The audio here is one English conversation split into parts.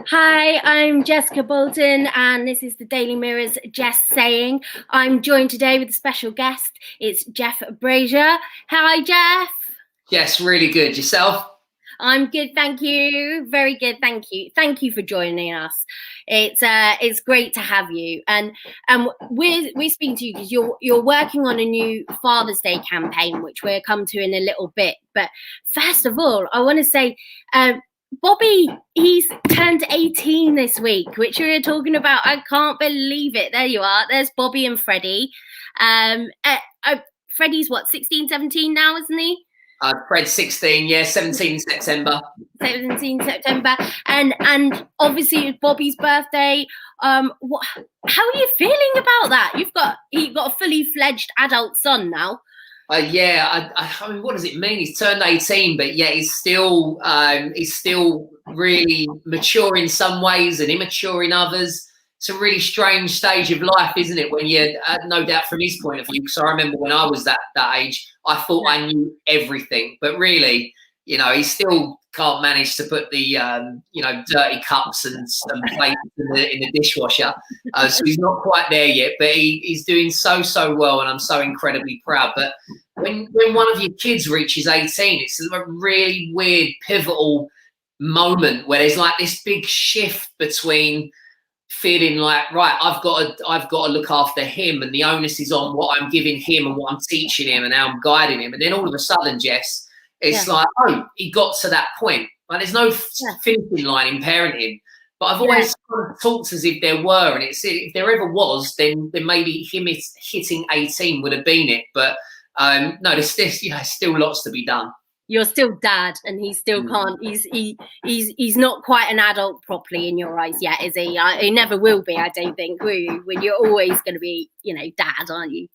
Hi, I'm Jessica Bolton, and this is the Daily Mirror's Jess Saying. I'm joined today with a special guest. It's Jeff Brazier. Hi, Jeff. Yes, really good. Yourself? I'm good, thank you. Very good, thank you. Thank you for joining us. It's great to have you, and we're speaking to you because you're working on a new Father's Day campaign, which we'll come to in a little bit. But first of all, I want to say, Bobby, he's turned 18 this week, which we were talking about. I can't believe it. There you are. There's Bobby and Freddie. Freddie's what, 16, 17 now, isn't he? Fred's 16, yeah, 17 September. 17 September. And obviously it's Bobby's birthday. How are you feeling about that? You've got a fully fledged adult son now. Yeah, I mean, what does it mean? He's turned 18, but yeah, he's still really mature in some ways and immature in others. It's a really strange stage of life, isn't it? When you're, no doubt from his point of view, because I remember when I was that age, I thought I knew everything, but really, you know, he still can't manage to put the, dirty cups and some plates in the dishwasher. So he's not quite there yet, but he's doing so well, and I'm so incredibly proud. But when one of your kids reaches 18, it's a really weird, pivotal moment where there's like this big shift between feeling like, right, I've got to look after him, and the onus is on what I'm giving him and what I'm teaching him and how I'm guiding him. And then all of a sudden, Jess, it's like, oh, he got to that point. Like, there's no finishing line in parenting. But I've always kind of talked as if there were, and if there ever was, then maybe him hitting 18 would have been it. But no, there's still lots to be done. You're still dad, and he still can't. He's not quite an adult properly in your eyes yet, is he? He never will be, I don't think. Will you? When you're always going to be, dad, aren't you?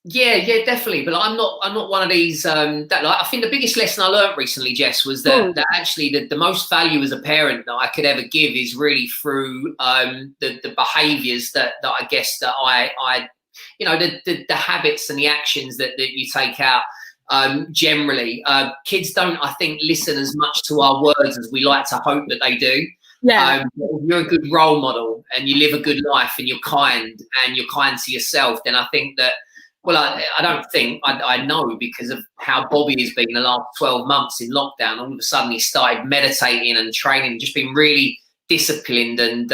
Yeah, definitely. But I'm not one of these. I think the biggest lesson I learned recently, Jess, was that actually the most value as a parent that I could ever give is really through the behaviours that I guess that I the habits and the actions that you take out. Generally, kids don't, I think, listen as much to our words as we like to hope that they do. Yeah. If you're a good role model and you live a good life and you're kind to yourself, then I think that, I know, because of how Bobby has been the last 12 months in lockdown. All of a sudden he started meditating and training, just been really disciplined and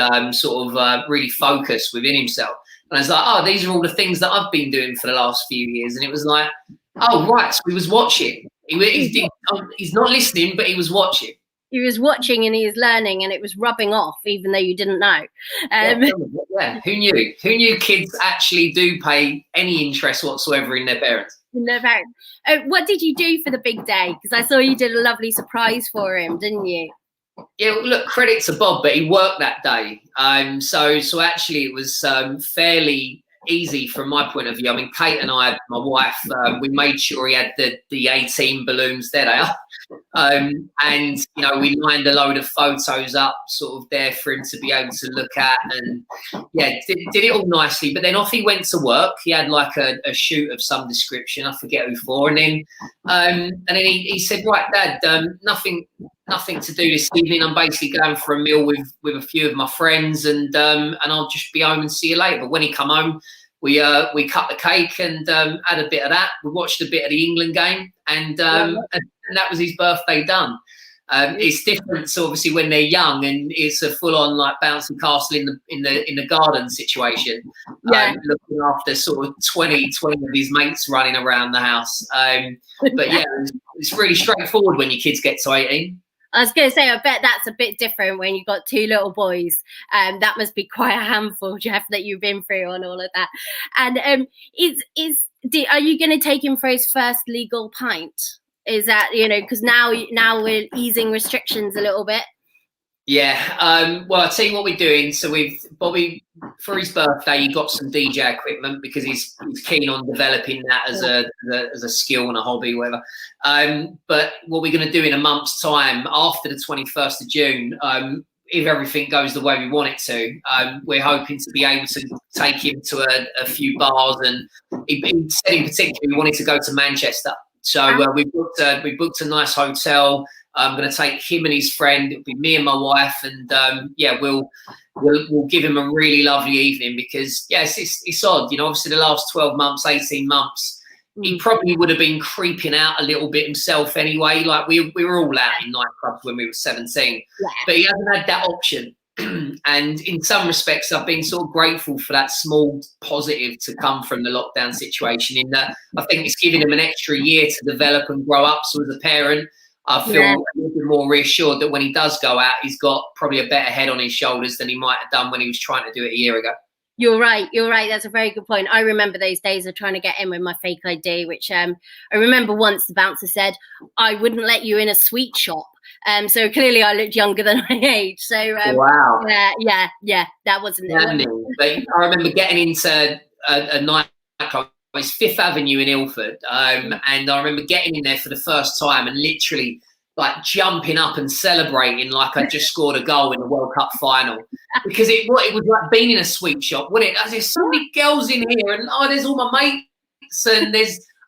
really focused within himself. And I was like, oh, these are all the things that I've been doing for the last few years. And it was like, oh, right, so he was watching. He's not listening, but he was watching. He was watching and he was learning, and it was rubbing off, even though you didn't know. Yeah, who knew? Who knew kids actually do pay any interest whatsoever in their parents? What did you do for the big day? Because I saw you did a lovely surprise for him, didn't you? Yeah, look, credit to Bob, but he worked that day. So actually it was fairly easy from my point of view. I mean, Kate and I, my wife, we made sure he had the 18 balloons. There they are. And we lined a load of photos up sort of there for him to be able to look at, and did it all nicely. But then off he went to work. He had like a shoot of some description, I forget who for, and then he said, right, Dad, nothing to do this evening. I'm basically going for a meal with a few of my friends, and I'll just be home and see you later. But when he come home, we cut the cake and had a bit of that. We watched a bit of the England game, and that was his birthday done. It's different, so obviously when they're young, and it's a full-on like bouncy castle in the garden situation. Looking after sort of 20 of his mates running around the house. But yeah, it's really straightforward when your kids get to 18. I was going to say, I bet that's a bit different when you've got two little boys. That must be quite a handful, Jeff, that you've been through on all of that. And are you going to take him for his first legal pint? Is that, because now we're easing restrictions a little bit. Yeah. Well, I'll tell you what we're doing. So Bobby, for his birthday, he got some DJ equipment because he's keen on developing that as a skill and a hobby, whatever. But what we're going to do in a month's time, after the 21st of June, if everything goes the way we want it to, we're hoping to be able to take him to a few bars. And he said in particular he wanted to go to Manchester. So we booked a nice hotel. I'm going to take him and his friend. It'll be me and my wife, and yeah, we'll give him a really lovely evening, because yes, it's odd, you know. Obviously, the last 12 months, 18 months, he probably would have been creeping out a little bit himself anyway. Like we were all out in nightclubs when we were 17, but he hasn't had that option. And in some respects, I've been sort of grateful for that small positive to come from the lockdown situation, in that I think it's given him an extra year to develop and grow up. So as a parent, I feel a little bit more reassured that when he does go out, he's got probably a better head on his shoulders than he might have done when he was trying to do it a year ago. You're right. That's a very good point. I remember those days of trying to get in with my fake ID, which I remember once the bouncer said, I wouldn't let you in a sweet shop. So clearly I looked younger than my age. So wow. Yeah, that wasn't it. I remember getting into a nightclub. It's Fifth Avenue in Ilford, and I remember getting in there for the first time and literally like jumping up and celebrating like I just scored a goal in the World Cup final, because it was like being in a sweet shop, wasn't it? There's so many girls in here, and there's all my mates, and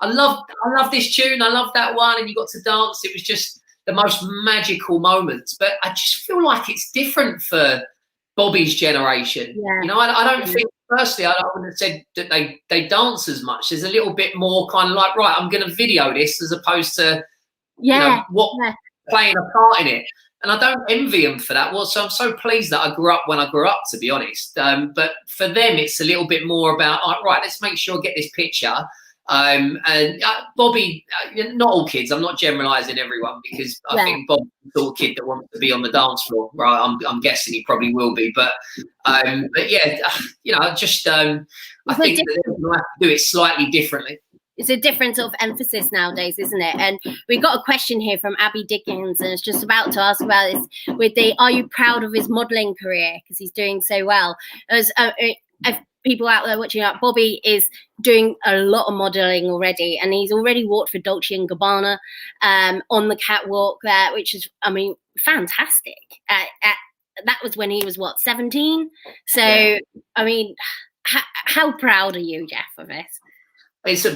I love this tune, I love that one, and you got to dance. It was just the most magical moments. But I just feel like it's different for Bobby's generation. You know, I don't think, firstly, I wouldn't have said that they dance as much. There's a little bit more kind of like, right, I'm going to video this, as opposed to playing a part in it. And I don't envy them for that. Well, so I'm so pleased that I grew up when I grew up, to be honest. But for them, it's a little bit more about, right, let's make sure I get this picture. And Bobby, not all kids, I'm not generalising everyone, because I think Bob's the sort of kid that wants to be on the dance floor, right? I'm guessing he probably will be, but yeah, you know, just I think that they'll have to do it slightly differently. It's a different sort of emphasis nowadays, isn't it? And we got a question here from Abby Dickens, and it's just about to ask about this with are you proud of his modelling career, because he's doing so well? As people out there watching out, Bobby is doing a lot of modelling already, and he's already walked for Dolce & Gabbana on the catwalk there, which is, I mean, fantastic. That was when he was, 17? So, I mean, how proud are you, Jeff, of this?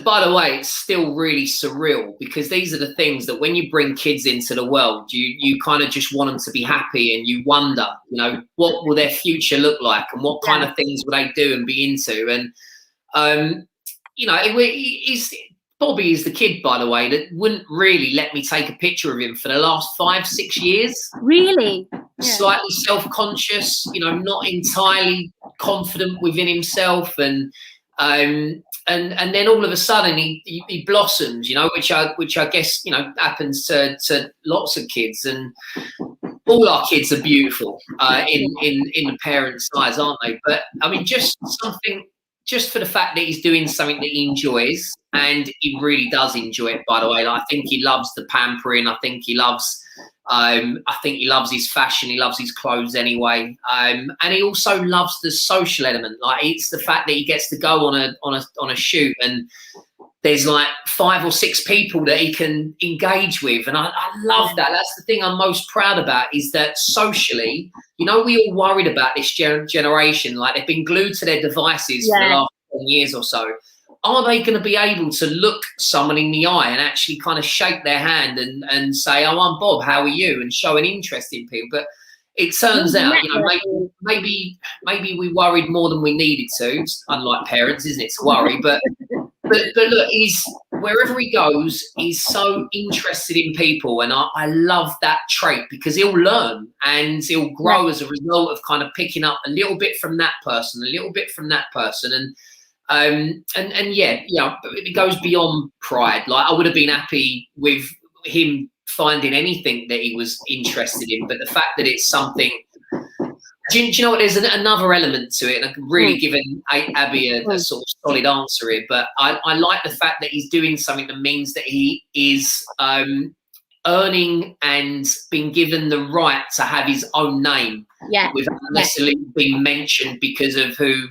By the way, it's still really surreal, because these are the things that when you bring kids into the world, you kind of just want them to be happy, and you wonder, you know, what will their future look like, and what kind of things will they do and be into. And, you know, Bobby is the kid, by the way, that wouldn't really let me take a picture of him for the last 5-6 years. Really? Slightly self-conscious, you know, not entirely confident within himself. And then all of a sudden he blossoms, you know, which I guess, you know, happens to lots of kids, and all our kids are beautiful in the parents' eyes, aren't they? But I mean, just for the fact that he's doing something that he enjoys, and he really does enjoy it, by the way. Like, I think he loves the pampering. I think he loves his fashion. He loves his clothes anyway. And he also loves the social element. Like, it's the fact that he gets to go on a shoot, and there's like 5 or 6 people that he can engage with. And I love that. That's the thing I'm most proud about, is that socially, you know, we all worried about this generation. Like, they've been glued to their devices for the last 10 years or so. Are they going to be able to look someone in the eye and actually kind of shake their hand and say, "Oh, I'm Bob, how are you?" and show an interest in people? But it turns out, you know, maybe we worried more than we needed to. It's unlike parents, isn't it, to worry? But look, wherever he goes, he's so interested in people, and I love that trait, because he'll learn and he'll grow as a result of kind of picking up a little bit from that person, a little bit from that person, and yeah, it goes beyond pride. Like, I would have been happy with him finding anything that he was interested in, but the fact that it's something, do you know what, there's another element to it, and I'm really giving Abby a sort of solid answer here, but I like the fact that he's doing something that means that he is earning and being given the right to have his own name without necessarily being mentioned because of who,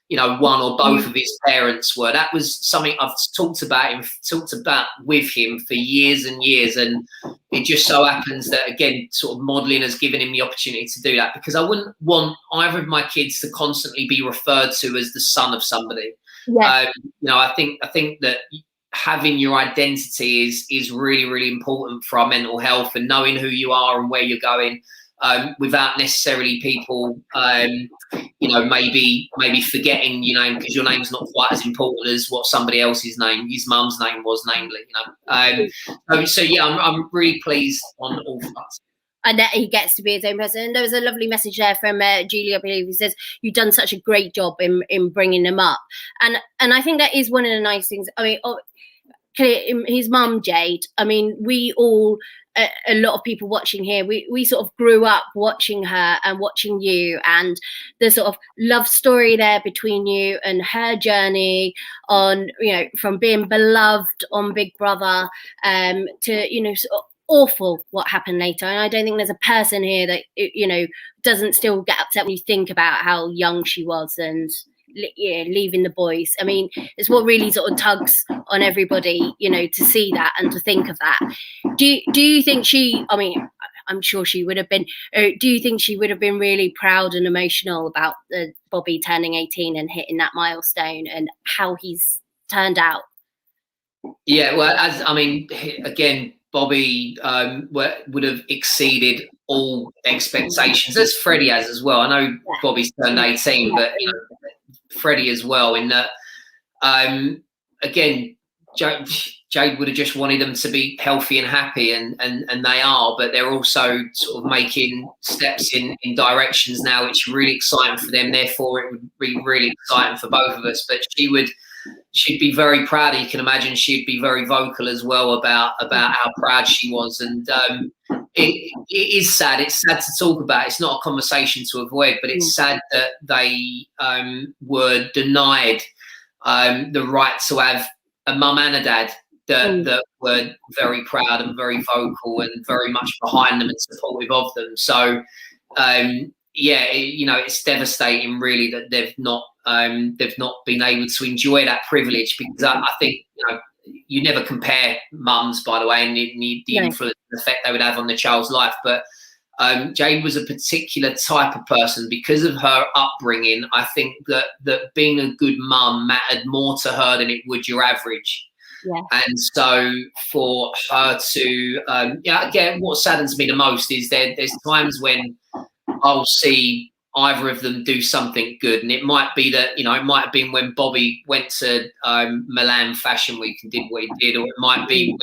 you know, one or both of his parents were. That was something I've talked about with him for years and years, and it just so happens that, again, sort of modelling has given him the opportunity to do that, because I wouldn't want either of my kids to constantly be referred to as the son of somebody. You know, I think that having your identity is really, really important for our mental health, and knowing who you are and where you're going, without necessarily people, maybe forgetting your name, because your name's not quite as important as what somebody else's name, his mum's name was, namely. So yeah, I'm really pleased on all fronts. And that he gets to be his own person. And there was a lovely message there from Julie, I believe, who says, you've done such a great job in bringing them up. And I think that is one of the nice things. I mean, his mum, Jade, I mean, we all, a lot of people watching here, we sort of grew up watching her and watching you, and the sort of love story there between you and her journey on, from being beloved on Big Brother to, sort of awful what happened later. And I don't think there's a person here that doesn't still get upset when you think about how young she was and leaving the boys. I mean, it's what really sort of tugs on everybody, to see that and to think of that. Do you think she, I mean, I'm sure she would have been, do you think she would have been really proud and emotional about Bobby turning 18 and hitting that milestone and how he's turned out? Yeah, well, again, Bobby would have exceeded all expectations, as Freddie has as well. I know Bobby's turned 18, but Freddie as well, in that, again, Jade would have just wanted them to be healthy and happy, and they are, but they're also sort of making steps in directions now which are really exciting for them. Therefore, it would be really exciting for both of us. But she'd be very proud. You can imagine she'd be very vocal as well about how proud she was. And it is sad. It's sad to talk about. It's not a conversation to avoid, but it's sad that they were denied the right to have a mum and a dad that were very proud and very vocal and very much behind them and supportive of them. So it's devastating really that they've not been able to enjoy that privilege, because I think you never compare mums, by the way, and the influence and effect they would have on the child's life. But Jade was a particular type of person because of her upbringing. I think that being a good mum mattered more to her than it would your average. Yeah. And so for her to, again, what saddens me the most is there's times when I'll see either of them do something good, and it might be that, it might have been when Bobby went to Milan Fashion Week and did what he did, or it might be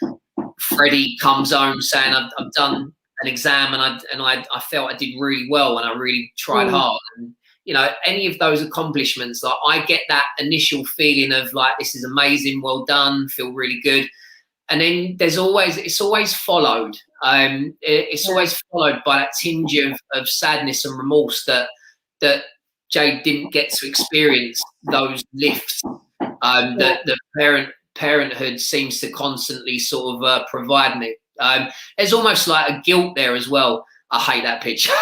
when Freddie comes home saying, I've done an exam and I felt I did really well and I really tried hard. And any of those accomplishments, like, I get that initial feeling of like, this is amazing, well done, feel really good. And then it's always followed. It's always followed by that tinge of sadness and remorse that Jade didn't get to experience those lifts that the parenthood seems to constantly sort of provide me. There's almost like a guilt there as well. I hate that picture.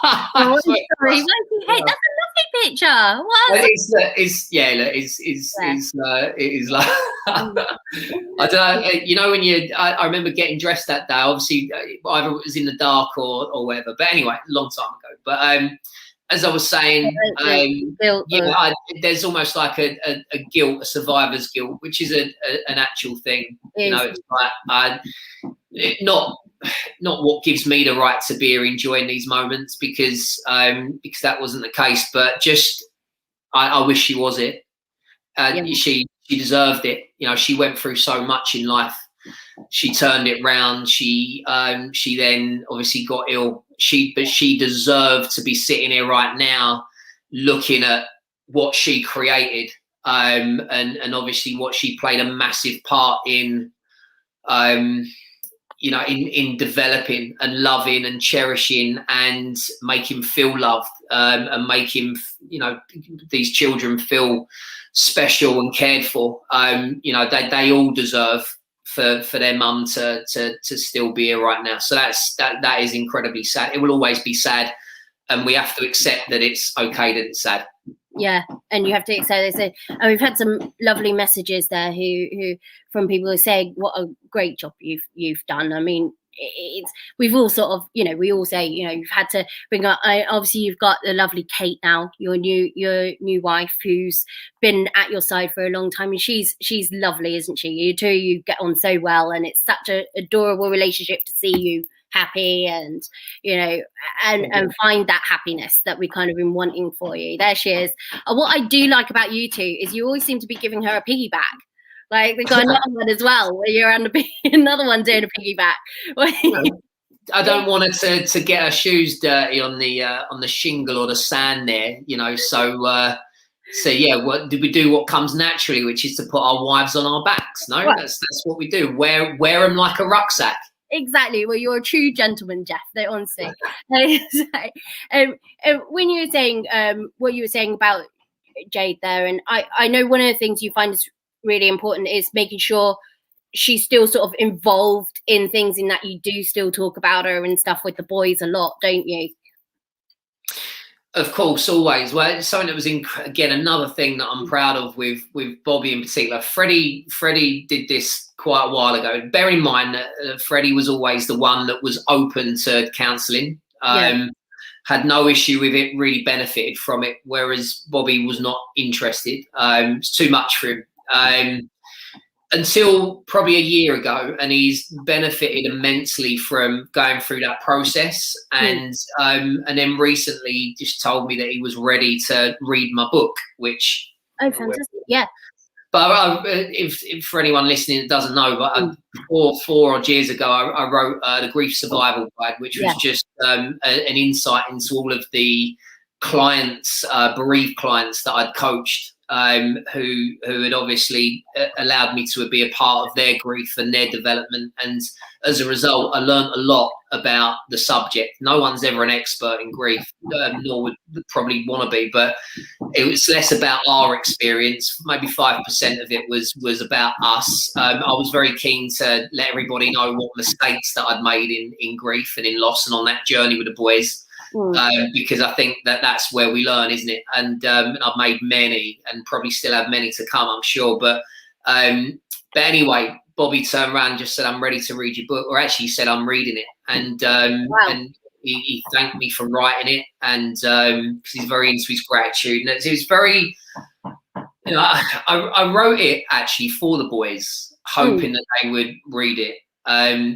Oh, sorry. Why do you hate? That's a lovely picture. What? It is like I don't know. When I remember getting dressed that day. Obviously, either it was in the dark or whatever. But anyway, a long time ago. But as I was saying, there's almost like a guilt, a survivor's guilt, which is an actual thing. It's like not what gives me the right to be here enjoying these moments, because that wasn't the case. But just I wish she was it. She deserved it. She went through so much in life. She turned it round. She then obviously got ill. But she deserved to be sitting here right now, looking at what she created, and obviously what she played a massive part in. In developing and loving and cherishing and making feel loved, and making these children feel special and cared for. They all deserve for their mum to still be here right now. So that is incredibly sad. It will always be sad, and we have to accept that it's okay that it's sad. Yeah, and you have to accept it. And we've had some lovely messages there who from people who say what a great job you've done. I mean, it's, we've all sort of, you know, we all say, you know, you've had to bring up, obviously you've got the lovely Kate now, your new wife, who's been at your side for a long time, and she's lovely, isn't she? You two, you get on so well, and it's such a adorable relationship to see you happy, and you know, and find that happiness that we kind of been wanting for you. There she is. What I do like about you two is you always seem to be giving her a piggyback. Like we got another one as well, where you're on another one doing a piggyback. I don't want her to get her shoes dirty on the shingle or the sand there, you know. So yeah, what do we do? What comes naturally, which is to put our wives on our backs. No, right. That's what we do. Wear them like a rucksack. Exactly. Well, you're a true gentleman, Jeff. They honestly. When you were saying what you were saying about Jade there, and I know one of the things you find is really important is making sure she's still sort of involved in things, in that you do still talk about her and stuff with the boys a lot, don't you? Of course, always. Well, it's something that was again another thing that I'm proud of with Bobby in particular. Freddie did this quite a while ago. Bear in mind that Freddie was always the one that was open to counselling. Had no issue with it, really benefited from it, whereas Bobby was not interested. It's too much for him. Until probably a year ago, and he's benefited immensely from going through that process. And then recently just told me that he was ready to read my book, which fantastic, yeah. But if for anyone listening that doesn't know, but 4 odd years ago, I wrote the Grief Survival Guide, which was just an insight into all of the clients, bereaved clients that I'd coached, who had obviously allowed me to be a part of their grief and their development. And as a result, I learned a lot about the subject. No one's ever an expert in grief, nor would probably want to be, but it was less about our experience. Maybe 5% of it was about us. I was very keen to let everybody know what mistakes that I'd made in grief and in loss and on that journey with the boys. Because I think that's where we learn, isn't it? And I've made many, and probably still have many to come, I'm sure. But anyway, Bobby turned around and just said, "I'm ready to read your book," or actually he said, "I'm reading it," and and he thanked me for writing it, and because he's very into his gratitude, and it was very, you know, I wrote it actually for the boys, hoping that they would read it,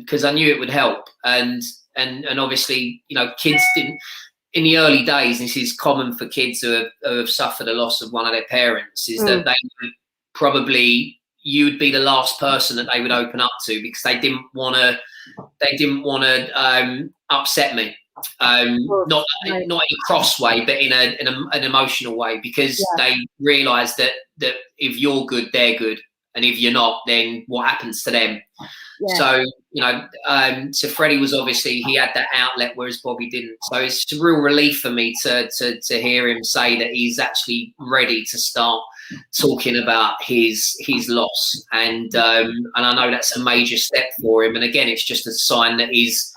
because I knew it would help, and obviously, you know, kids didn't, in the early days, this is common for kids who have suffered a loss of one of their parents, is that they would probably, you would be the last person that they would open up to, because they didn't want to upset me, not in a cross way, but in an emotional way, because they realised that if you're good, they're good, and if you're not, then what happens to them? So, you know, so Freddie was obviously, he had that outlet, whereas Bobby didn't. So it's a real relief for me to hear him say that he's actually ready to start talking about his loss, and I know that's a major step for him. And again, it's just a sign that he's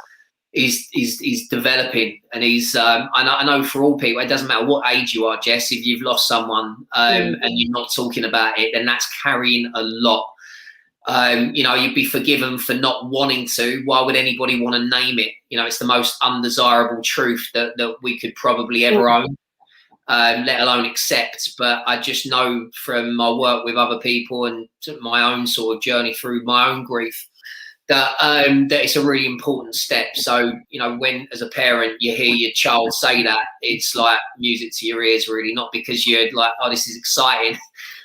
developing, and he's I know for all people, it doesn't matter what age you are, Jess, if you've lost someone and you're not talking about it, then that's carrying a lot. You know, you'd be forgiven for not wanting to. Why would anybody want to name it? You know, it's the most undesirable truth that we could probably ever own, let alone accept. But I just know from my work with other people and my own sort of journey through my own grief that it's a really important step. So, you know, when as a parent you hear your child say that, it's like music to your ears, really, not because you're like, oh, this is exciting.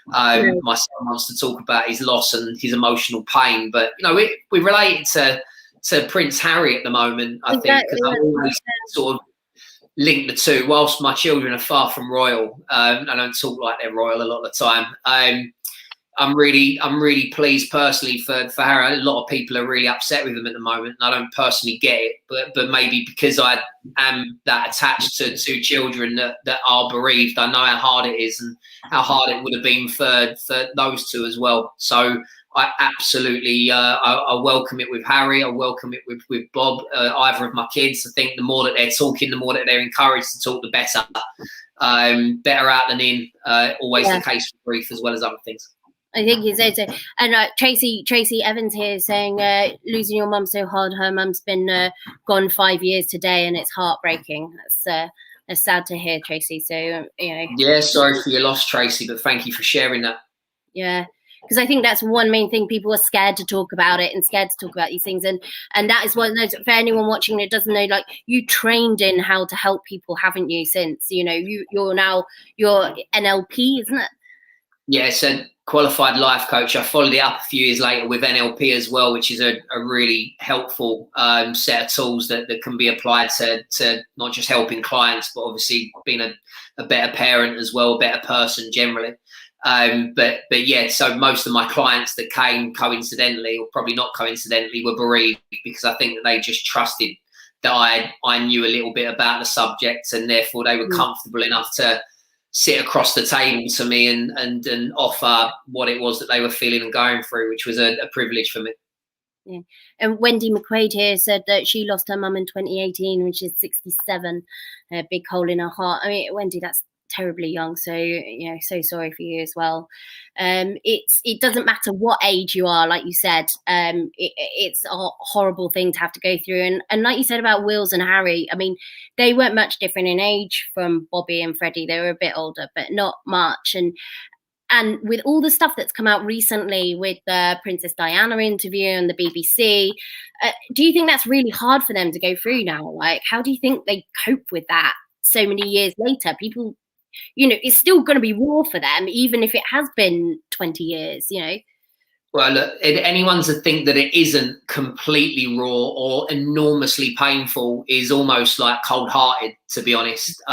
My son wants to talk about his loss and his emotional pain, but you know, we relate it to Prince Harry at the moment, I think, because I always sort of link the two. Whilst my children are far from royal, I don't talk like they're royal a lot of the time. I'm really pleased personally for Harry. A lot of people are really upset with him at the moment, and I don't personally get it, but maybe because I am that attached to 2 children that are bereaved, I know how hard it is and how hard it would have been for those 2 as well. So I absolutely I welcome it with Harry. I welcome it with Bob, either of my kids. I think the more that they're talking, the more that they're encouraged to talk, the better. Better out than in. Always the case with grief as well as other things. I think he said so. And Tracy Evans here is saying, losing your mum so hard. Her mum's been gone 5 years today, and it's heartbreaking. That's sad to hear, Tracy. So, Yeah, sorry for your loss, Tracy, but thank you for sharing that. Yeah, because I think that's one main thing. People are scared to talk about it and scared to talk about these things. And that is one of those, for anyone watching that doesn't know, like, you trained in how to help people, haven't you, since, you're NLP, isn't it? Yeah, so qualified life coach. I followed it up a few years later with NLP as well, which is a really helpful set of tools that can be applied to not just helping clients, but obviously being a better parent as well, a better person generally. But yeah, so most of my clients that came coincidentally, or probably not coincidentally, were bereaved, because I think that they just trusted that I knew a little bit about the subject, and therefore they were comfortable enough to sit across the table to me and offer what it was that they were feeling and going through, which was a privilege for me. Yeah. And Wendy McQuaid here said that she lost her mum in 2018 when she's 67, a big hole in her heart. I mean, Wendy, that's terribly young, so so sorry for you as well. It doesn't matter what age you are, like you said. It's a horrible thing to have to go through, and like you said about Wills and Harry, I mean, they weren't much different in age from Bobby and Freddie. They were a bit older, but not much. And with all the stuff that's come out recently with the Princess Diana interview and the BBC, do you think that's really hard for them to go through now? Like, how do you think they cope with that so many years later? People, it's still going to be raw for them, even if it has been 20 years, Well, look, anyone to think that it isn't completely raw or enormously painful is almost like cold-hearted, to be honest.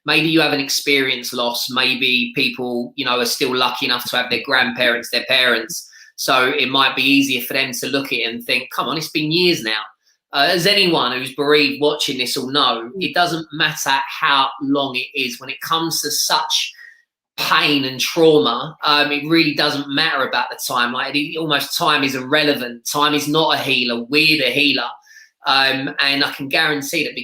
Maybe you haven't experienced loss. Maybe people, are still lucky enough to have their grandparents, their parents. So it might be easier for them to look at it and think, come on, it's been years now. As anyone who's bereaved watching this will know, it doesn't matter how long it is. When it comes to such pain and trauma, it really doesn't matter about the time. Like, almost time is irrelevant. Time is not a healer. We're the healer. And I can guarantee that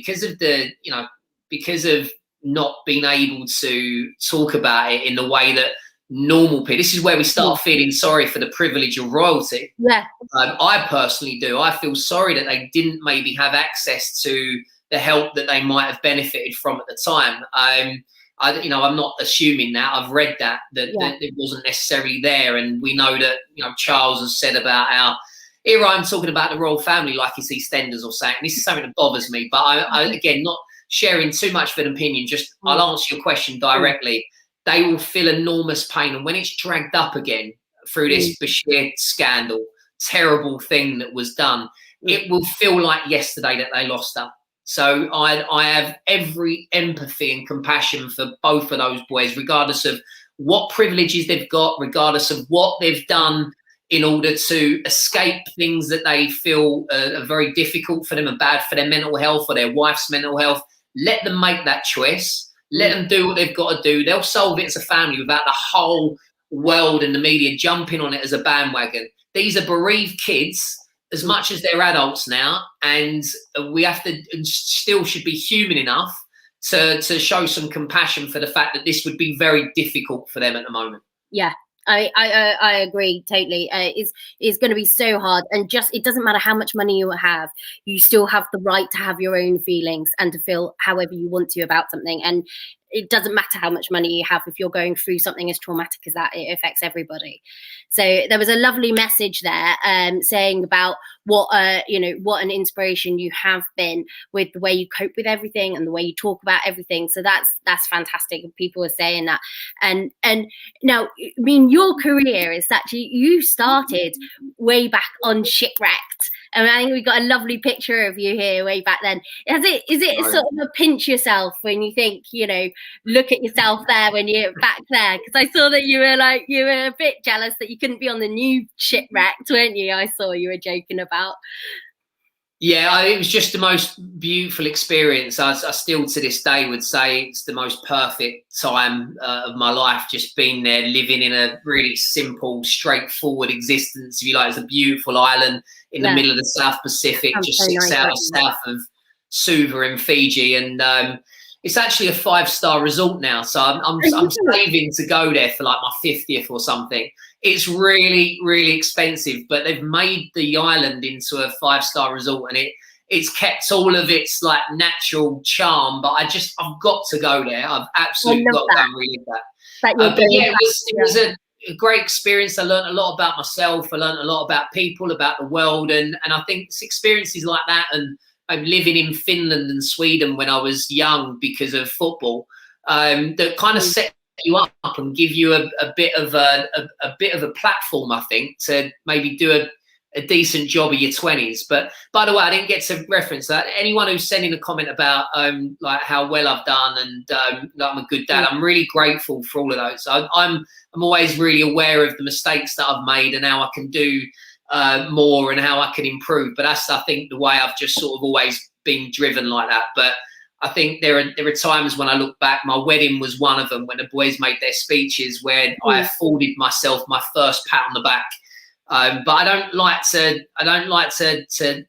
because of not being able to talk about it in the way that normal people, this is where we start feeling sorry for the privilege of royalty. Yeah. I personally do. I feel sorry that they didn't maybe have access to the help that they might have benefited from at the time. I'm not assuming that. I've read that it wasn't necessarily there, and we know that Charles has said about our. Here I'm talking about the royal family like it's EastEnders or something. This is something that bothers me, but I again, not sharing too much of an opinion. Just I'll answer your question directly. They will feel enormous pain, and when it's dragged up again through this Bashir scandal, terrible thing that was done, it will feel like yesterday that they lost her. So I have every empathy and compassion for both of those boys, regardless of what privileges they've got, regardless of what they've done in order to escape things that they feel are very difficult for them and bad for their mental health or their wife's mental health. Let them make that choice. Let them do what they've got to do. They'll solve it as a family without the whole world and the media jumping on it as a bandwagon. These are bereaved kids as much as they're adults now, and we have to, and still should be human enough to show some compassion for the fact that this would be very difficult for them at the moment. Yeah, I agree totally. It's going to be so hard, and it doesn't matter how much money you have, you still have the right to have your own feelings and to feel however you want to about something. And it doesn't matter how much money you have if you're going through something as traumatic as that. It affects everybody. So there was a lovely message there saying about what an inspiration you have been with the way you cope with everything and the way you talk about everything. So that's fantastic. People are saying that. And now, I mean, your career is that you started way back on Shipwrecked. And I think we got a lovely picture of you here way back then. Is it sort of a pinch yourself when you think, look at yourself there when you're back there? Because I saw that you were a bit jealous that you couldn't be on the new Shipwrecked, weren't you? I saw you were joking about. Yeah, it was just the most beautiful experience. I still to this day would say it's the most perfect time of my life, just being there, living in a really simple, straightforward existence. If you like, it's a beautiful island in the middle of the South Pacific, just 6 hours south of Suva in Fiji. And It's actually a 5-star resort now, so I'm saving to go there for like my 50th or something. It's really, really expensive, but they've made the island into a 5-star resort, and it's kept all of its like natural charm. But I've got to go there. I've absolutely got to go and relive that. But yeah, it was a great experience. I learned a lot about myself. I learned a lot about people, about the world, and I think it's experiences like that. And I'm living in Finland and Sweden when I was young because of football, that kind of set you up and give you a bit of a platform, I think, to maybe do a decent job of your 20s. But by the way, I didn't get to reference that. Anyone who's sending a comment about like how well I've done and that I'm a good dad, I'm really grateful for all of those. I'm always really aware of the mistakes that I've made and how I can do more and how I can improve. But that's, I think, the way I've just sort of always been driven like that. But I think there are times when I look back, my wedding was one of them, when the boys made their speeches, where I afforded myself my first pat on the back. But I don't like to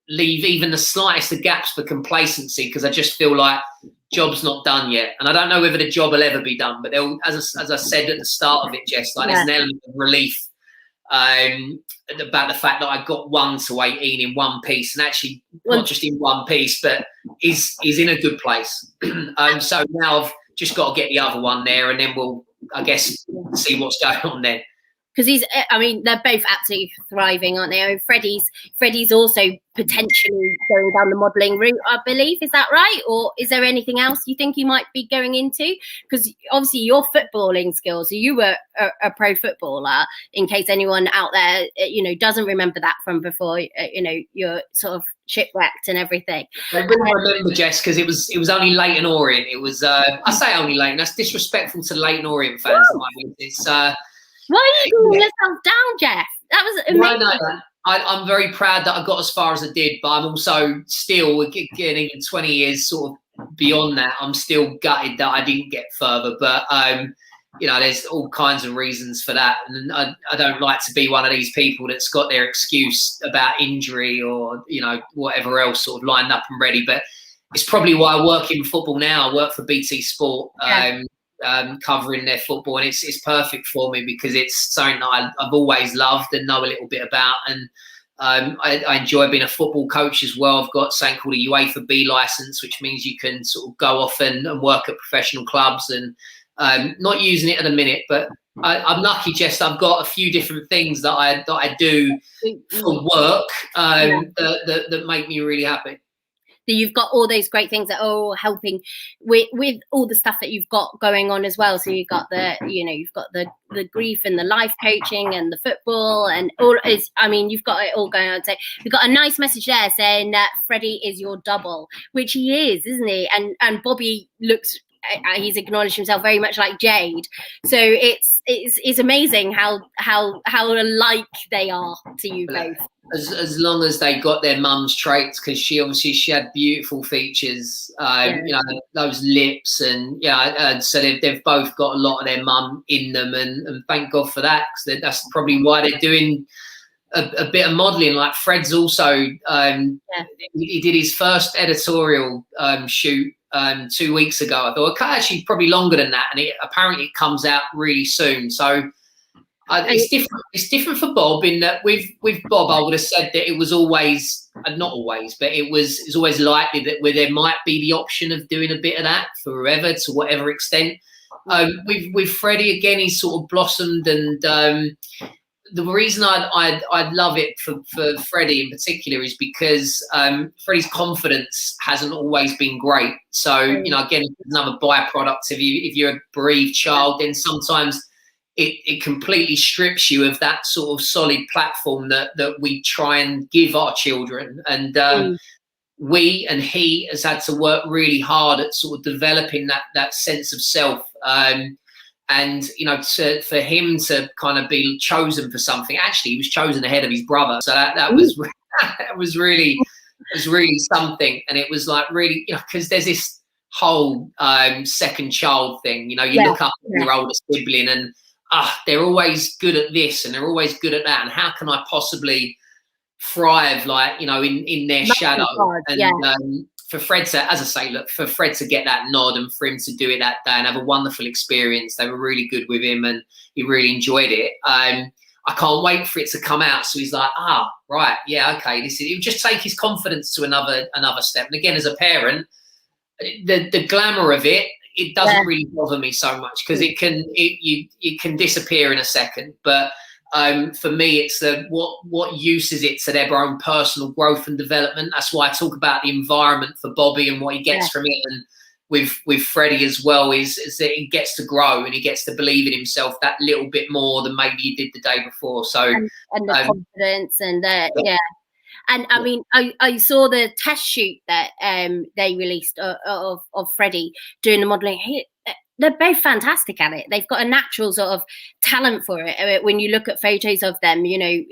leave even the slightest of gaps for complacency, because I just feel like job's not done yet, and I don't know whether the job will ever be done. But as I said at the start of it, Jess, like there's an element of relief about the fact that I got 1 to 18 in one piece, and actually not just in one piece, but is in a good place. So now I've just got to get the other one there, and then we'll, I guess, see what's going on then. Because they're both absolutely thriving, aren't they? I mean, Freddie's also potentially going down the modelling route, I believe. Is that right? Or is there anything else you think he might be going into? Because obviously your footballing skills, you were a pro footballer, in case anyone out there, doesn't remember that from before, you're sort of shipwrecked and everything. I really remember, Jess, because it was only Leyton Orient. It was, I say only Leyton, that's disrespectful to Leyton Orient fans. It's... Why are you cooling yourself down, Jeff? That was amazing. No. I'm very proud that I got as far as I did, but I'm also still, again, even 20 years sort of beyond that, I'm still gutted that I didn't get further. But, there's all kinds of reasons for that. And I don't like to be one of these people that's got their excuse about injury or, whatever else sort of lined up and ready. But it's probably why I work in football now. I work for BT Sport. Covering their football, and it's perfect for me because it's something that I've always loved and know a little bit about, and I enjoy being a football coach as well. I've got something called a UEFA B license, which means you can sort of go off and work at professional clubs, and not using it at the minute, but I'm lucky, Jess. I've got a few different things that I do for work that make me really happy. So you've got all those great things that are all helping with all the stuff that you've got going on as well. So you've got you've got the grief and the life coaching and the football and all you've got it all going on. So we've got a nice message there saying that Freddie is your double, which he is, isn't he? And Bobby looks, he's acknowledged himself very much like Jade. So it's amazing how alike they are to you both. As long as they got their mum's traits, because she had beautiful features, those lips, and so they've both got a lot of their mum in them, and thank God for that, because that's probably why they're doing a bit of modelling. Like Fred's also, he did his first editorial shoot 2 weeks ago. I thought, okay, actually probably longer than that, and apparently it comes out really soon. So it's different. It's different for Bob in that with Bob, I would have said that it was always, not always, but it's always likely that where there might be the option of doing a bit of that forever to whatever extent. With Freddie, again, he's sort of blossomed, and the reason I'd love it for Freddie in particular is because Freddie's confidence hasn't always been great. So, again, another byproduct of if you're a bereaved child, then sometimes it completely strips you of that sort of solid platform that we try and give our children. And he has had to work really hard at sort of developing that sense of self. And for him to kind of be chosen for something, actually he was chosen ahead of his brother, so that was really something. And it was like really, because there's this whole second child thing, you look up at your older sibling and they're always good at this and they're always good at that, and how can I possibly thrive in their shadow? And for Fred to, as I say, look, for Fred to get that nod and for him to do it that day and have a wonderful experience. They were really good with him and he really enjoyed it. I can't wait for it to come out. So he's like, right, yeah, okay. It would just take his confidence to another step. And again, as a parent, the glamour of it doesn't really bother me so much because it can disappear in a second. But for me, it's what use is it to their own personal growth and development. That's why I talk about the environment for Bobby and what he gets from it. And with Freddie as well is that he gets to grow and he gets to believe in himself that little bit more than maybe he did the day before. So and the confidence and and I mean, I saw the test shoot that they released of Freddie doing the modelling. They're both fantastic at it. They've got a natural sort of talent for it. When you look at photos of them, you know,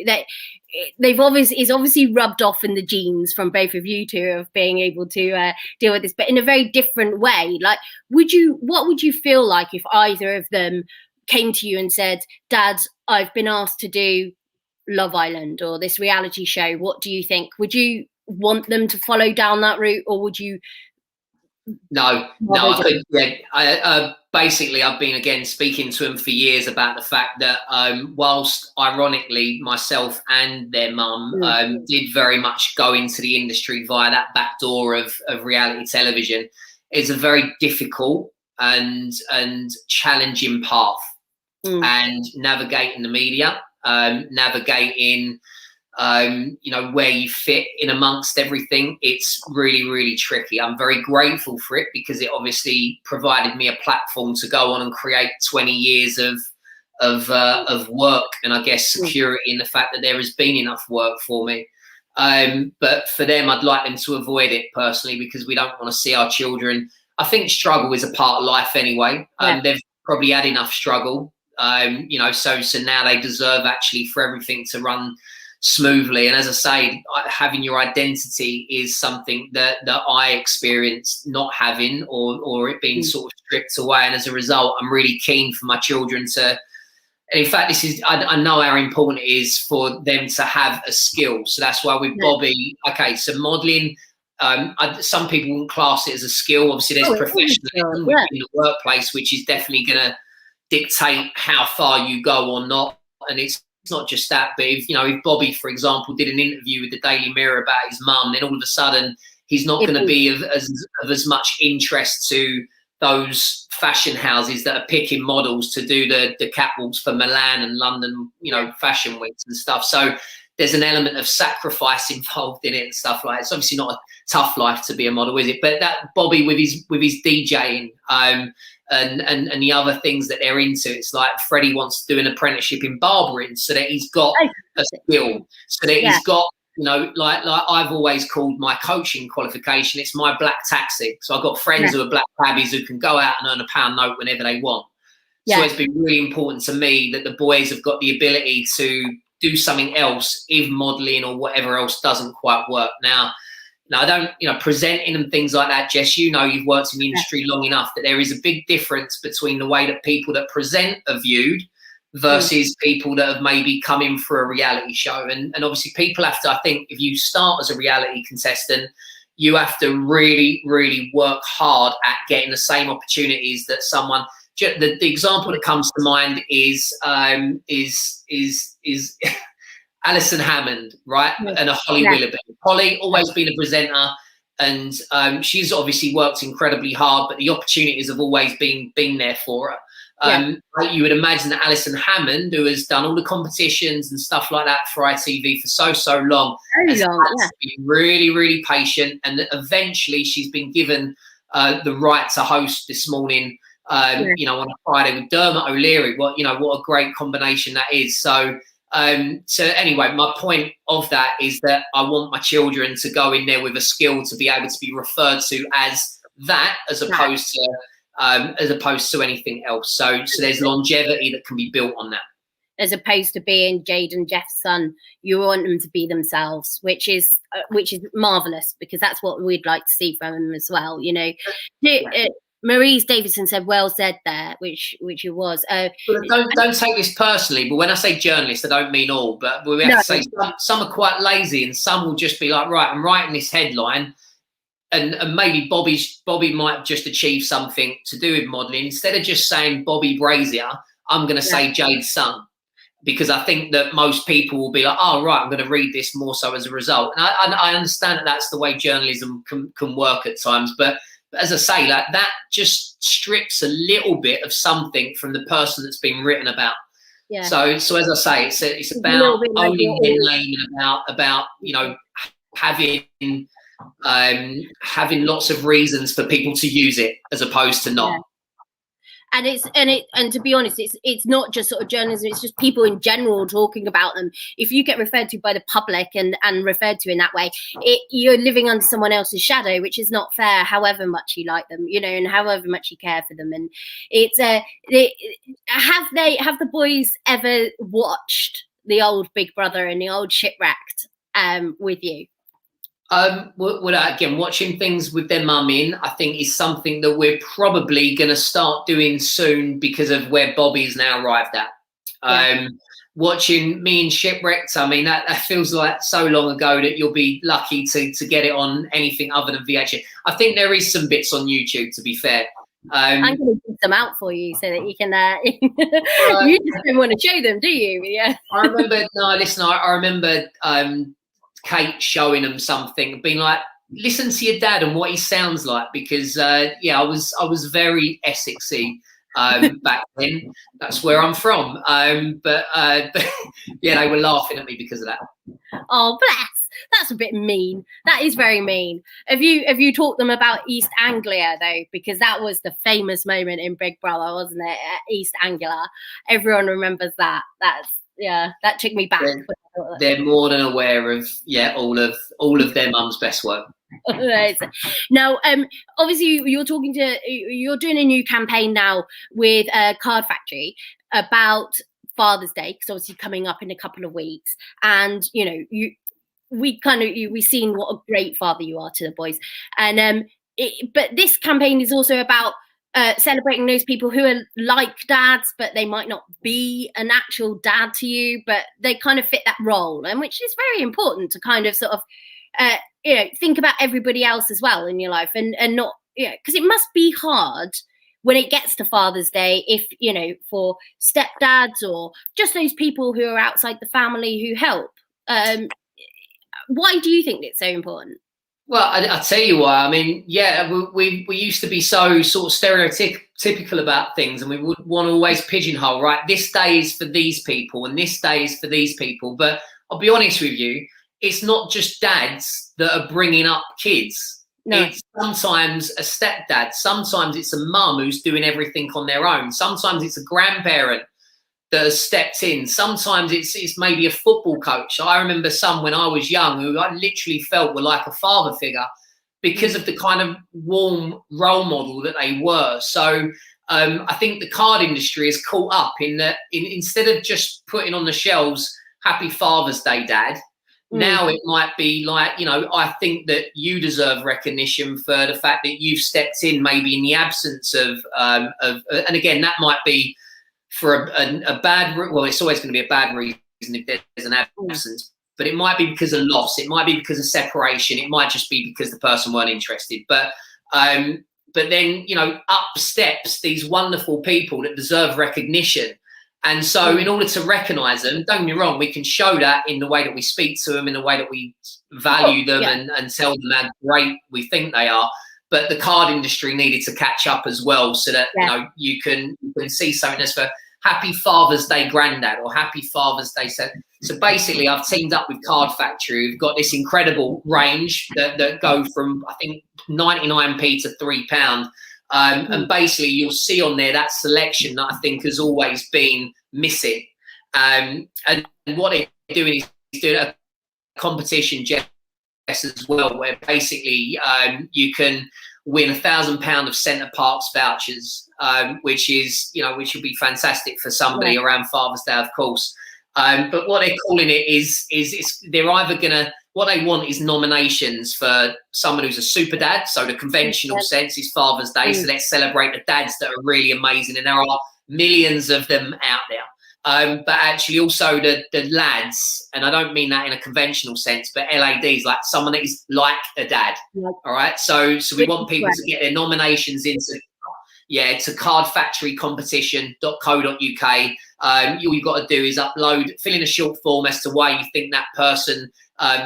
it's obviously rubbed off in the genes from both of you two of being able to deal with this, but in a very different way. Like, what would you feel like if either of them came to you and said, Dad, I've been asked to do Love Island or this reality show? What do you think? Would you want them to follow down that route, or would you? No, I think, basically I've been, again, speaking to him for years about the fact that whilst ironically myself and their mum did very much go into the industry via that back door of reality television, it's a very difficult and challenging path. And navigating the media, navigating you know, where you fit in amongst everything, it's really, really tricky. I'm very grateful for it because it obviously provided me a platform to go on and create 20 years of work and I guess security in the fact that there has been enough work for me. But for them, I'd like them to avoid it personally because we don't want to see our children. I think struggle is a part of life anyway. They've probably had enough struggle, you know, so now they deserve actually for everything to run smoothly. And as I say, having your identity is something that I experienced not having or it being sort of stripped away. And as a result, I'm really keen for my children to, and in fact, I know how important it is for them to have a skill. So that's why with Bobby, okay, so modelling, some people wouldn't class it as a skill. Obviously, there's professionalism in the workplace, which is definitely going to dictate how far you go or not. And it's not just that, but if Bobby, for example, did an interview with the Daily Mirror about his mum, then all of a sudden he's not going to be of as much interest to those fashion houses that are picking models to do the catwalks for Milan and London, fashion weeks and stuff. So there's an element of sacrifice involved in it and stuff like that. It's obviously not a tough life to be a model, is it? But that Bobby with his DJing, and the other things that they're into, it's like Freddie wants to do an apprenticeship in barbering so that he's got a skill, so that he's got, like I've always called my coaching qualification, it's my black taxi. So I've got friends who are black cabbies who can go out and earn £1 note whenever they want. So it's been really important to me that the boys have got the ability to do something else if modelling or whatever else doesn't quite work. Now I don't, presenting and things like that, Jess, you've worked in the industry long enough that there is a big difference between the way that people that present are viewed versus people that have maybe come in for a reality show. And obviously people have to, I think, if you start as a reality contestant, you have to really, really work hard at getting the same opportunities that someone, the example that comes to mind is Alison Hammond, right? And a Holly Willoughby. Holly, always been a presenter, and she's obviously worked incredibly hard, but the opportunities have always been there for her. You would imagine that Alison Hammond, who has done all the competitions and stuff like that for ITV for so long, has been really, really patient, and eventually she's been given the right to host this morning, on a Friday with Dermot O'Leary. What a great combination that is. So anyway, my point of that is that I want my children to go in there with a skill to be able to be referred to as that, as opposed to anything else. So there's longevity that can be built on that. As opposed to being Jade and Jeff's son, you want them to be themselves, which is marvelous, because that's what we'd like to see from them as well. Maurice Davidson said, "Well said there," which it was. Don't take this personally, but when I say journalists, I don't mean all. But we have to say some are quite lazy, and some will just be like, right, I'm writing this headline. and maybe Bobby might just achieve something to do with modelling. Instead of just saying Bobby Brazier, I'm going to say Jade's son, because I think that most people will be like, oh, right, I'm going to read this more so as a result. And I understand that that's the way journalism can work at times. But as I say, like, that just strips a little bit of something from the person that's been written about. Yeah. So as I say, it's about owning their name, and about you know, having lots of reasons for people to use it as opposed to not. Yeah. And to be honest, it's not just sort of journalism, it's just people in general talking about them. If you get referred to by the public and referred to in that way, you're living under someone else's shadow, which is not fair, however much you like them, you know, and however much you care for them. And it's have the boys ever watched the old Big Brother and the old Shipwrecked with you? Well, again, watching things with their mum in, I think, is something that we're probably going to start doing soon because of where Bobby's now arrived at. Yeah. Watching me in Shipwrecked, I mean, that feels like so long ago that you'll be lucky to get it on anything other than VHS. I think there is some bits on YouTube, to be fair. I'm going to put them out for you so that you can. You just don't want to show them, do you? Yeah. I remember. Kate showing them something, being like, listen to your dad and what he sounds like, because I was very Essexy back then. That's where I'm from. But yeah, they were laughing at me because of that. Oh, bless. That's a bit mean. That is very mean. Have you taught them about East Anglia though? Because that was the famous moment in Big Brother, wasn't it? East Anglia. Everyone remembers that. That took me back. They're more than aware of all of their mum's best work. Now, obviously, you're doing a new campaign now with Card Factory about Father's Day, because obviously coming up in a couple of weeks, and you know, we've seen what a great father you are to the boys, and but this campaign is also about celebrating those people who are like dads, but they might not be an actual dad to you, but they kind of fit that role, and which is very important to kind of sort of think about everybody else as well in your life, and not, because it must be hard when it gets to Father's Day, if for stepdads or just those people who are outside the family who help. Why do you think it's so important? Well, I'll tell you why. I mean, we used to be so sort of stereotypical about things, and we would want to always pigeonhole, right? This day is for these people, and this day is for these people. But I'll be honest with you, it's not just dads that are bringing up kids. No. It's sometimes a stepdad. Sometimes it's a mum who's doing everything on their own. Sometimes it's a grandparent that has stepped in. Sometimes it's maybe a football coach. I remember some when I was young who I literally felt were like a father figure because of the kind of warm role model that they were. So I think the card industry is caught up in that instead of just putting on the shelves, Happy Father's Day, Dad, now it might be like, I think that you deserve recognition for the fact that you've stepped in maybe in the absence of and again, that might be for a bad, well, it's always going to be a bad reason if there's an absence, but it might be because of loss, it might be because of separation, it might just be because the person weren't interested. But then, up steps these wonderful people that deserve recognition. And so in order to recognise them, don't get me wrong, we can show that in the way that we speak to them, in the way that we value them and tell them how great we think they are. But the card industry needed to catch up as well, so that you can see something that's for Happy Father's Day, Grandad, or Happy Father's Day. So basically, I've teamed up with Card Factory. We've got this incredible range that go from, I think, 99p to £3. And basically, you'll see on there that selection that I think has always been missing. And what they're doing is doing a competition, Jeff, as well, where basically you can win £1,000 of Centre Parks vouchers, which would be fantastic for somebody around Father's Day, of course. But what they're calling it is they're either gonna, what they want is nominations for someone who's a super dad. So the conventional sense is Father's Day, so let's celebrate the dads that are really amazing, and there are millions of them out there. but actually also the lads, and I don't mean that in a conventional sense, but LADs, like someone that is like a dad. All right, so we want people to get their nominations into to cardfactorycompetition.co.uk. All you've got to do is fill in a short form as to why you think that person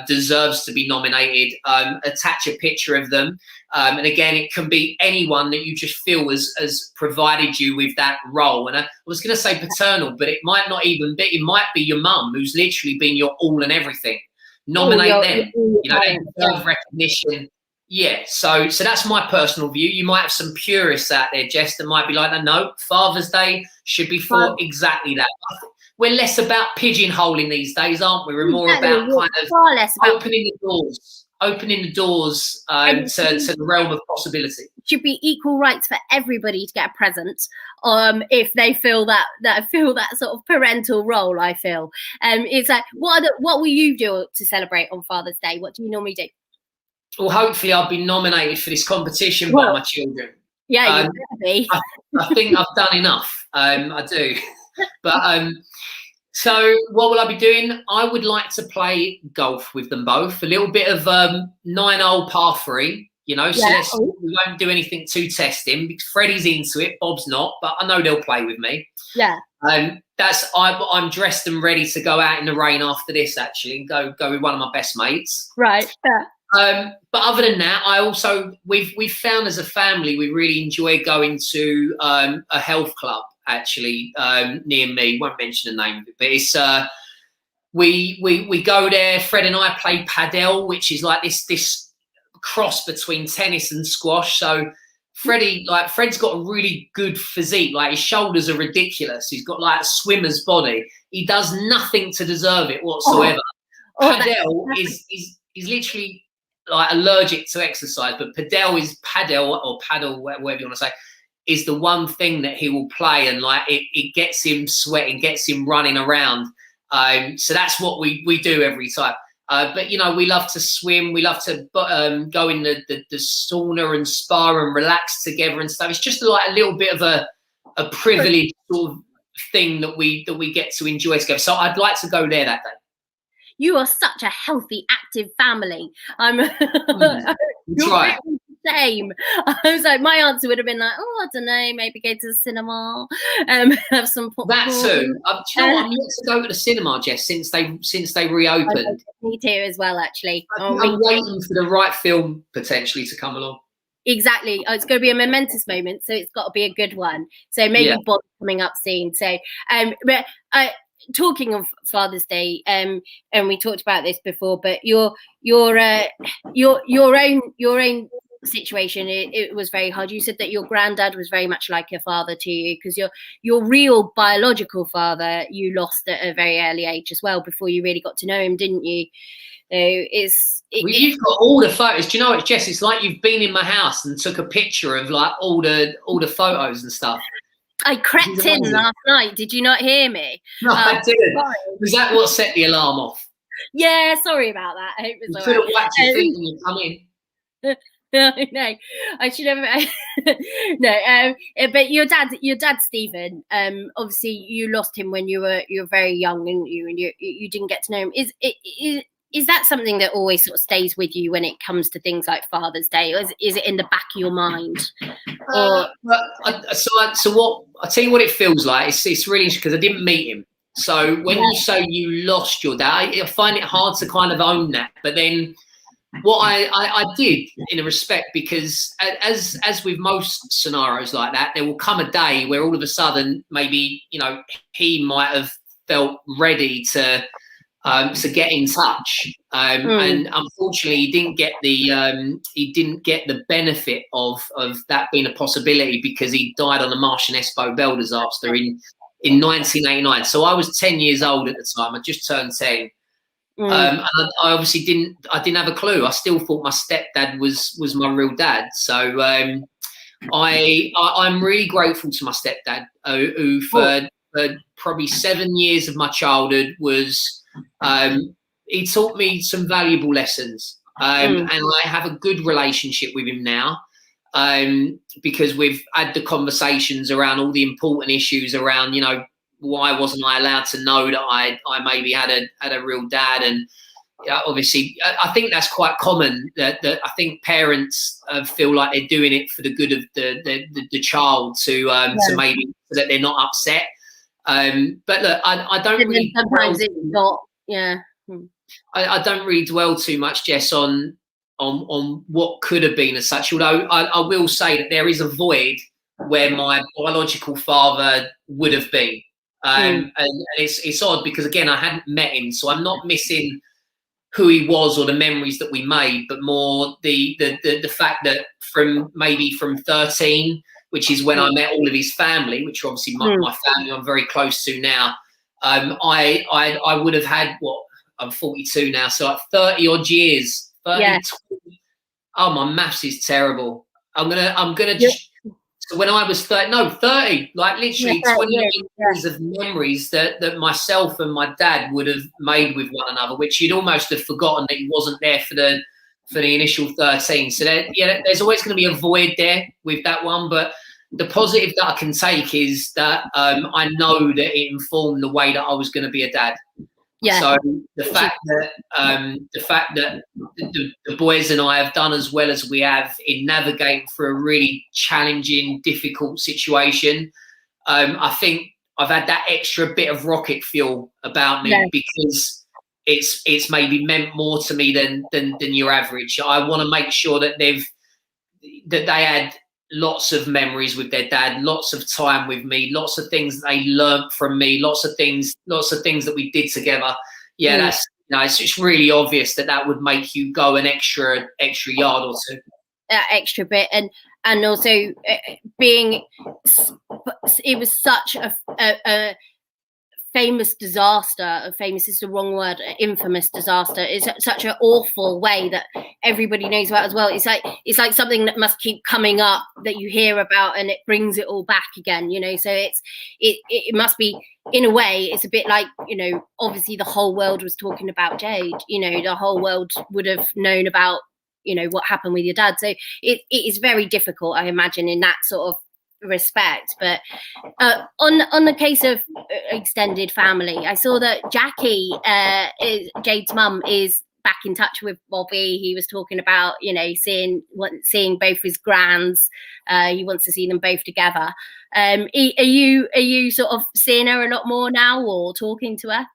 deserves to be nominated, attach a picture of them. And again, it can be anyone that you just feel has provided you with that role. And I was going to say paternal, but it might not even be. It might be your mum, who's literally been your all and everything. Nominate them. They deserve recognition. Yeah, so that's my personal view. You might have some purists out there, Jess, that might be like, no, Father's Day should be for exactly that. We're less about pigeonholing these days, aren't we? We're more about kind of opening the doors to the realm of possibility. It should be equal rights for everybody to get a present, if they feel that sort of parental role. I feel, it's like, what will you do to celebrate on Father's Day? What do you normally do? Well, hopefully I'll be nominated for this competition by my children. Yeah, you better be. I think I've done enough. I do. But so what will I be doing? I would like to play golf with them both. A little bit of 9-hole par 3, so we won't do anything too testing because Freddie's into it, Bob's not, but I know they'll play with me. Yeah. I'm dressed and ready to go out in the rain after this, actually, and go with one of my best mates. Right. Yeah. But other than that, we've found as a family we really enjoy going to a health club actually near me. Won't mention the name of it, but it's we go there. Fred and I play padel, which is like this cross between tennis and squash. So Fred's got a really good physique. Like his shoulders are ridiculous. He's got like a swimmer's body. He does nothing to deserve it whatsoever. Padel is literally like allergic to exercise, but paddle, whatever you want to say, is the one thing that he will play, and like it gets him sweating, gets him running around. So that's what we do every time. But we love to swim, we love to go in the sauna and spa and relax together and stuff. It's just like a little bit of a privileged sort of thing that we get to enjoy together. So I'd like to go there that day. You are such a healthy, active family. Right. The same. I was like, my answer would have been like, I don't know, maybe go to the cinema, have some popcorn. That too. I'm yet to go to the cinema, Jess, since they reopened. Me too, as well, actually. I'm waiting for the right film potentially to come along. Exactly. It's going to be a momentous moment, so it's got to be a good one. So maybe Bob's coming up soon. So, talking of Father's Day, and we talked about this before, but your own situation, it was very hard. You said that your granddad was very much like a father to you, because your real biological father you lost at a very early age as well, before you really got to know him, didn't you? You've got all the photos. Do you know what, Jess? It's like you've been in my house and took a picture of like all the photos and stuff. I crept in last night. Did you not hear me? No, I didn't. Sorry. Was that what set the alarm off? Yeah, sorry about that. I hope it was you could have whacked your feet when you come in. No, I should have. No, but your dad, Stephen. Obviously, you lost him when you were very young, and you didn't get to know him. Is that something that always sort of stays with you when it comes to things like Father's Day, or is it in the back of your mind? So what I'll tell you what it feels like. It's really interesting because I didn't meet him. So when you say you lost your dad, I find it hard to kind of own that. But then what I did, in a respect, because as with most scenarios like that, there will come a day where all of a sudden maybe he might have felt ready to get in touch, and unfortunately he didn't get the benefit of that being a possibility, because he died on the Marsh and Espo Bell disaster in 1989. So I was 10 years old at the time. I just turned 10. And I obviously didn't have a clue. I still thought my stepdad was my real dad. So I'm really grateful to my stepdad, who for probably 7 years of my childhood he taught me some valuable lessons, and I have a good relationship with him now, because we've had the conversations around all the important issues around why wasn't I allowed to know that I maybe had a real dad? And obviously, I think that's quite common. That I think parents feel like they're doing it for the good of the child to maybe so that they're not upset. But look, I don't and really. Sometimes it's not. Yeah. I don't really dwell too much, Jess, on what could have been as such. Although I will say that there is a void where my biological father would have been, and it's odd because again I hadn't met him, so I'm not missing who he was or the memories that we made, but more the fact that from 13, which is when I met all of his family, which are obviously my family I'm very close to now. I would have had I'm 42 now, so like 30 odd years. 30, oh, my maths is terrible. I'm gonna just. So when I was 30, like literally 28 years of memories that myself and my dad would have made with one another, which you'd almost have forgotten that he wasn't there for the initial 13. So there's always going to be a void there with that one. But the positive that I can take is that I know that it informed the way that I was going to be a dad. Yeah. So the fact that the boys and I have done as well as we have in navigating through a really challenging, difficult situation, I think I've had that extra bit of rocket fuel about me because it's maybe meant more to me than your average. I want to make sure that they had lots of memories with their dad, lots of time with me, lots of things that they learnt from me, lots of things that we did together. Yeah, that's it's really obvious that would make you go an extra yard or two. That extra bit, and also it was such a famous disaster. Famous is the wrong word. Infamous disaster is such an awful way that everybody knows about as well. It's like something that must keep coming up that you hear about, and it brings it all back again. So it must be, in a way, it's a bit like, obviously the whole world was talking about Jade. The whole world would have known about what happened with your dad. So it is very difficult, I imagine, in that sort of respect. But on the case of extended family, I saw that Jackie, Jade's mum, is back in touch with Bobby. He was talking about seeing both his grands. He wants to see them both together. Are you sort of seeing her a lot more now or talking to her?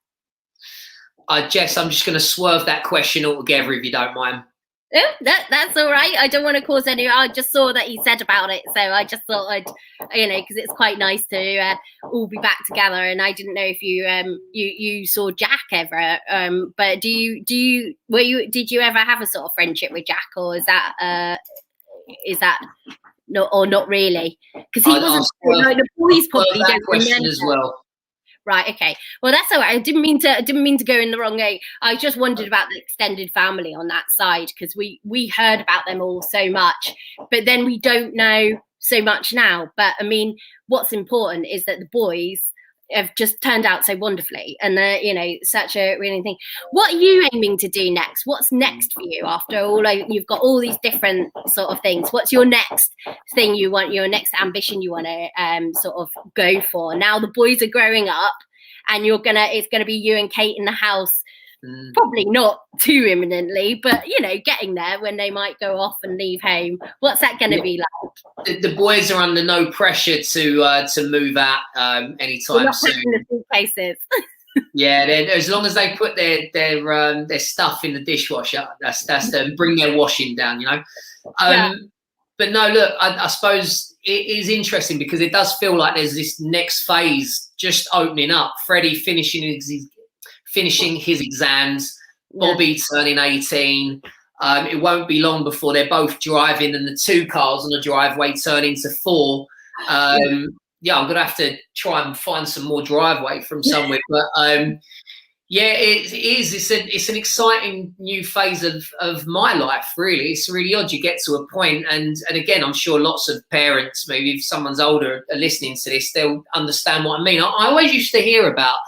Jess, I'm just going to swerve that question altogether if you don't mind. Oh, that's all right. I don't want to cause any. I just saw that he said about it, so I just thought I'd, because it's quite nice to all be back together. And I didn't know if you saw Jack ever. But did you ever have a sort of friendship with Jack, or is that no, or not really? Because he wasn't. The boys probably don't remember as well. Right. Okay. Well, that's all right. I didn't mean to go in the wrong way. I just wondered about the extended family on that side, because we heard about them all so much, but then we don't know so much now. But I mean, what's important is that the boys have just turned out so wonderfully, and they're such a really thing. What are you aiming to do next? What's next for you after all? You've got all these different sort of things. What's your next thing you want? Your next ambition you want to sort of go for? Now the boys are growing up, and it's gonna be you and Kate in the house. Probably not too imminently, but getting there when they might go off and leave home. What's that going to be like? The boys are under no pressure to move out anytime soon. The suitcases. Yeah, as long as they put their stuff in the dishwasher, that's them. Bring their washing down, But no, look, I suppose it is interesting because it does feel like there's this next phase just opening up. Freddie finishing his exams, Bobby turning 18. It won't be long before they're both driving, and the 2 cars on the driveway turn into 4. I'm gonna have to try and find some more driveway from somewhere. But it is. It's an exciting new phase of my life. Really, it's really odd. You get to a point, and again, I'm sure lots of parents, maybe if someone's older, are listening to this, they'll understand what I mean. I always used to hear about.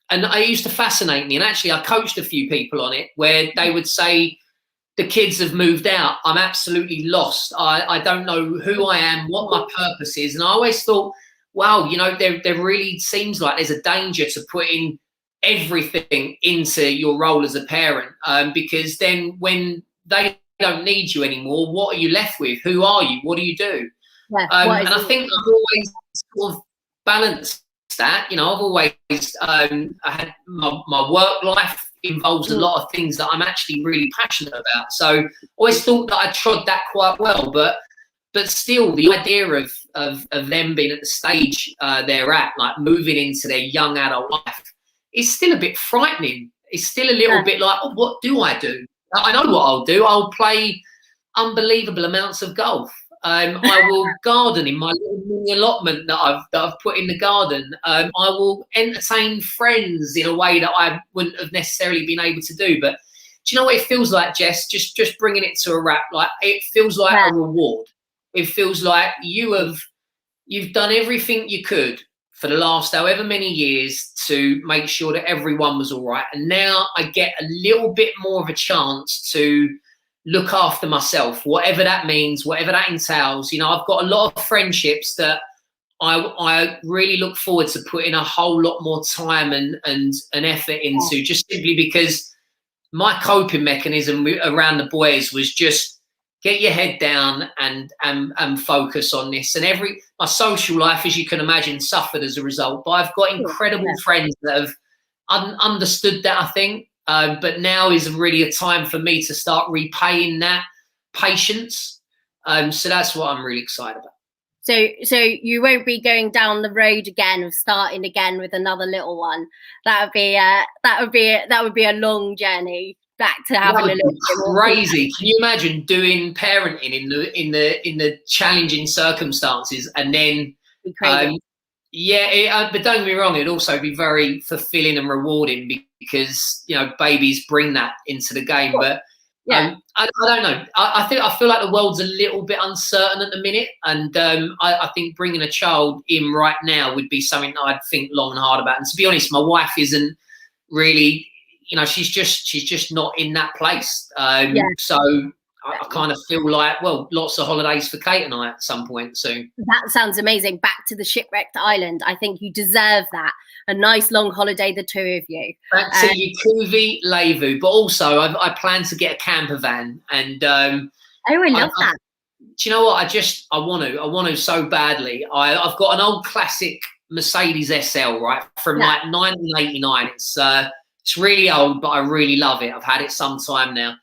And it used to fascinate me. And actually, I coached a few people on it where they would say, the kids have moved out. I'm absolutely lost. I don't know who I am, what my purpose is. And I always thought, wow, there really seems like there's a danger to putting everything into your role as a parent, because then when they don't need you anymore, what are you left with? Who are you? What do you do? Yeah, And I think I've always sort of balanced that. I've always I had my work life involves a lot of things that I'm actually really passionate about. So I always thought that I trod that quite well, but still, the idea of them being at the stage they're at, like moving into their young adult life, is still a bit frightening. It's still a little bit like, oh, what do I do? I know what I'll do. I'll play unbelievable amounts of golf. I will garden in my little mini allotment that I've put in the garden. I will entertain friends in a way that I wouldn't have necessarily been able to do. But do you know what it feels like, Jess? Just bringing it to a wrap. Like, it feels like a reward. It feels like you've done everything you could for the last however many years to make sure that everyone was all right. And now I get a little bit more of a chance to look after myself, whatever that means, whatever that entails. I've got a lot of friendships that I really look forward to putting a whole lot more time and effort into, just simply because my coping mechanism around the boys was just get your head down and focus on this. And my social life, as you can imagine, suffered as a result. But I've got incredible friends that have understood that, I think. But now is really a time for me to start repaying that patience. So that's what I'm really excited about. So you won't be going down the road again of starting again with another little one. That would be a long journey back to having a little bit more. Crazy. Can you imagine doing parenting in the challenging circumstances, and then but don't get me wrong, it'd also be very fulfilling and rewarding because babies bring that into the game. But I don't know. I feel like the world's a little bit uncertain at the minute, and I think bringing a child in right now would be something that I'd think long and hard about. And to be honest, my wife isn't really. She's just not in that place. So I kind of feel like, well, lots of holidays for Kate and I at some point soon. That sounds amazing. Back to the shipwrecked island. I think you deserve that. A nice long holiday, the two of you. Back to Yakuvi, Levu. But also, I plan to get a camper van. And I love that. Do you know what? I want to so badly. I've got an old classic Mercedes SL, right, from like 1989. It's really old, but I really love it. I've had it some time now.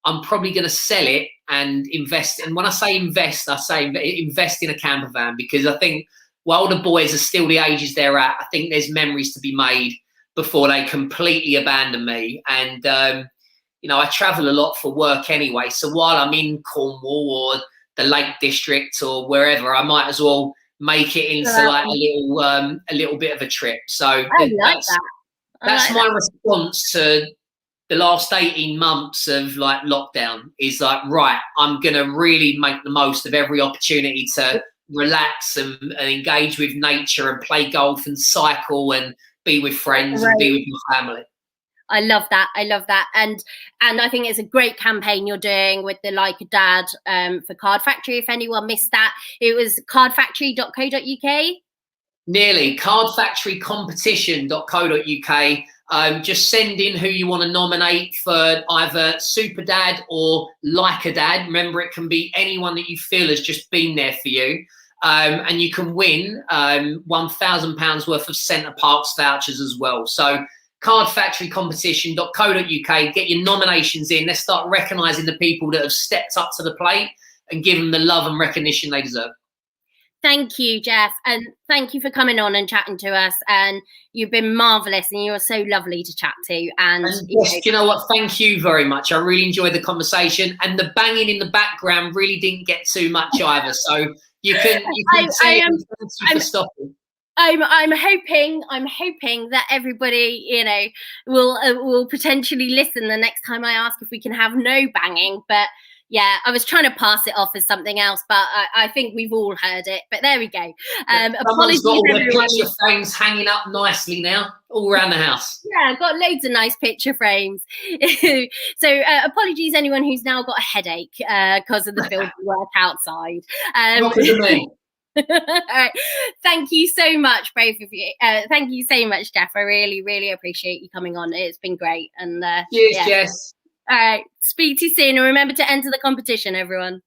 I'm probably going to sell it and invest. And when I say invest, I say invest in a camper van, because I think while the boys are still the ages they're at, I think there's memories to be made before they completely abandon me. And, I travel a lot for work anyway. So while I'm in Cornwall or the Lake District or wherever, I might as well make it into like a little bit of a trip. So that's my response to the last 18 months of like lockdown, is like, right, I'm going to really make the most of every opportunity to relax and engage with nature and play golf and cycle and be with friends and be with my family. I love that. And I think it's a great campaign you're doing with the Like a Dad for Card Factory. If anyone missed that, it was cardfactory.co.uk. Nearly. Cardfactorycompetition.co.uk. Just send in who you want to nominate for either Super Dad or Like a Dad. Remember, it can be anyone that you feel has just been there for you. And you can win £1,000 worth of Centre Parks vouchers as well. So cardfactorycompetition.co.uk. Get your nominations in. Let's start recognising the people that have stepped up to the plate and give them the love and recognition they deserve. Thank you, Jeff, and thank you for coming on and chatting to us. And you've been marvellous, and you are so lovely to chat to. And yes, you know what? Thank you very much. I really enjoyed the conversation, and the banging in the background really didn't get too much either. So you can say thank you for stopping. I'm hoping that everybody, will potentially listen the next time I ask if we can have no banging. But yeah, I was trying to pass it off as something else, but I think we've all heard it. But there we go. Apologies, got all the picture frames hanging up nicely now, all around the house. Yeah, I've got loads of nice picture frames. So apologies, anyone who's now got a headache because of the filthy work outside. Not because of me. All right. Thank you so much, both of you. Thank you so much, Jeff. I really, really appreciate you coming on. It's been great. And cheers, yeah. Jess. All right. Speak to you soon. And remember to enter the competition, everyone.